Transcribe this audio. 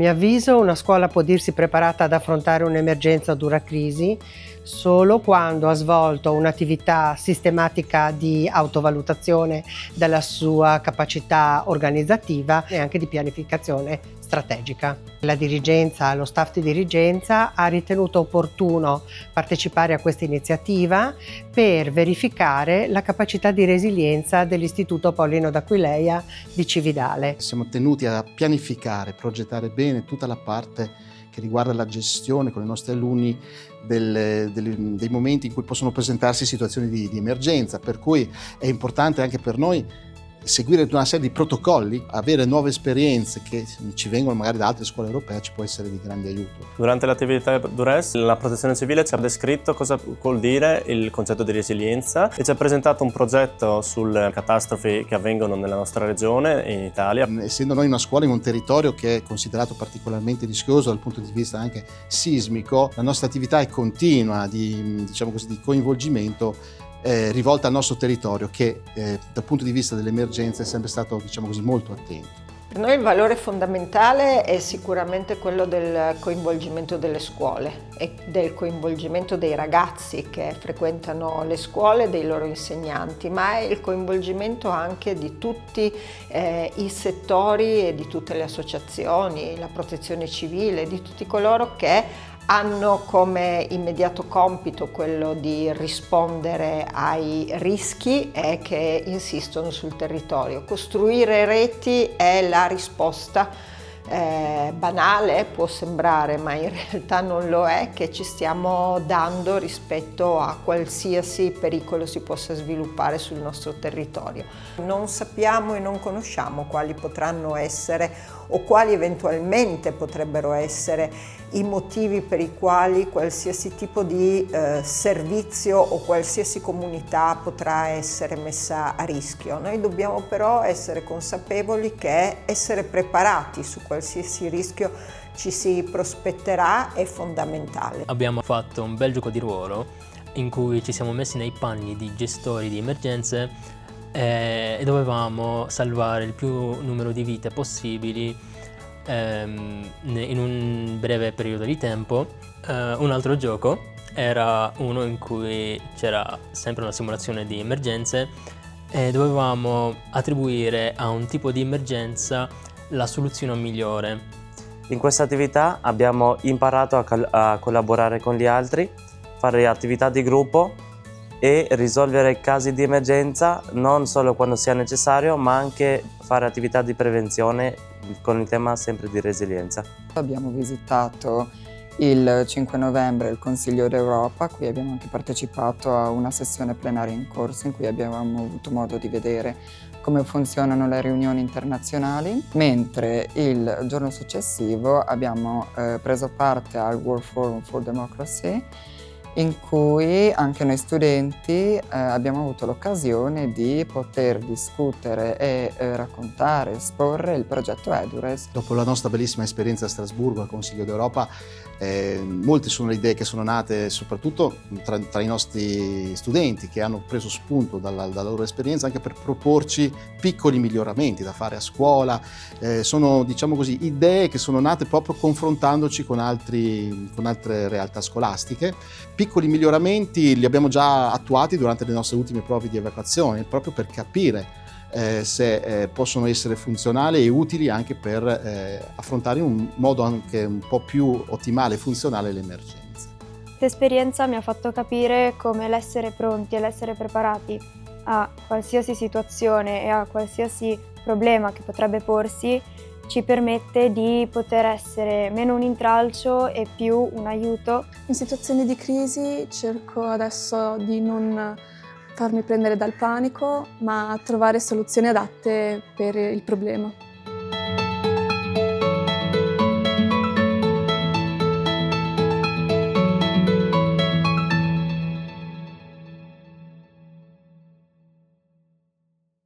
mio avviso, una scuola può dirsi preparata ad affrontare un'emergenza o dura crisi solo quando ha svolto un'attività sistematica di autovalutazione della sua capacità organizzativa e anche di pianificazione strategica. La dirigenza, lo staff di dirigenza ha ritenuto opportuno partecipare a questa iniziativa per verificare la capacità di resilienza dell'Istituto Paolino d'Aquileia di Cividale. Siamo tenuti a pianificare, progettare bene tutta la parte che riguarda la gestione con i nostri alunni dei momenti in cui possono presentarsi situazioni di emergenza, per cui è importante anche per noi seguire una serie di protocolli, avere nuove esperienze che ci vengono magari da altre scuole europee ci può essere di grande aiuto. Durante l'attività DURES la Protezione Civile ci ha descritto cosa vuol dire il concetto di resilienza e ci ha presentato un progetto sulle catastrofi che avvengono nella nostra regione in Italia. Essendo noi una scuola in un territorio che è considerato particolarmente rischioso dal punto di vista anche sismico, la nostra attività è continua di coinvolgimento rivolta al nostro territorio che dal punto di vista dell'emergenza è sempre stato molto attento. Per noi il valore fondamentale è sicuramente quello del coinvolgimento delle scuole e del coinvolgimento dei ragazzi che frequentano le scuole, dei loro insegnanti, ma è il coinvolgimento anche di tutti i settori e di tutte le associazioni, la protezione civile, di tutti coloro che hanno come immediato compito quello di rispondere ai rischi e che insistono sul territorio. Costruire reti è la risposta banale, può sembrare, ma in realtà non lo è, che ci stiamo dando rispetto a qualsiasi pericolo si possa sviluppare sul nostro territorio. Non sappiamo e non conosciamo quali potranno essere o quali eventualmente potrebbero essere i motivi per i quali qualsiasi tipo di servizio o qualsiasi comunità potrà essere messa a rischio. Noi dobbiamo però essere consapevoli che essere preparati su qualsiasi rischio ci si prospetterà è fondamentale. Abbiamo fatto un bel gioco di ruolo in cui ci siamo messi nei panni di gestori di emergenze e dovevamo salvare il più numero di vite possibili in un breve periodo di tempo. Un altro gioco era uno in cui c'era sempre una simulazione di emergenze e dovevamo attribuire a un tipo di emergenza la soluzione migliore. In questa attività abbiamo imparato a collaborare con gli altri, fare attività di gruppo e risolvere casi di emergenza non solo quando sia necessario, ma anche fare attività di prevenzione con il tema sempre di resilienza. Abbiamo visitato il 5 novembre il Consiglio d'Europa, a cui abbiamo anche partecipato a una sessione plenaria in corso in cui abbiamo avuto modo di vedere come funzionano le riunioni internazionali, mentre il giorno successivo abbiamo preso parte al World Forum for Democracy, in cui anche noi studenti abbiamo avuto l'occasione di poter discutere e raccontare, esporre il progetto EduRes. Dopo la nostra bellissima esperienza a Strasburgo al Consiglio d'Europa, molte sono le idee che sono nate soprattutto tra i nostri studenti che hanno preso spunto dalla loro esperienza anche per proporci piccoli miglioramenti da fare a scuola. Sono idee che sono nate proprio confrontandoci con altre realtà scolastiche. Piccoli miglioramenti li abbiamo già attuati durante le nostre ultime prove di evacuazione, proprio per capire se possono essere funzionali e utili anche per affrontare in un modo anche un po' più ottimale e funzionale le emergenze. Questa esperienza mi ha fatto capire come l'essere pronti e l'essere preparati a qualsiasi situazione e a qualsiasi problema che potrebbe porsi ci permette di poter essere meno un intralcio e più un aiuto. In situazioni di crisi cerco adesso di non farmi prendere dal panico, ma trovare soluzioni adatte per il problema.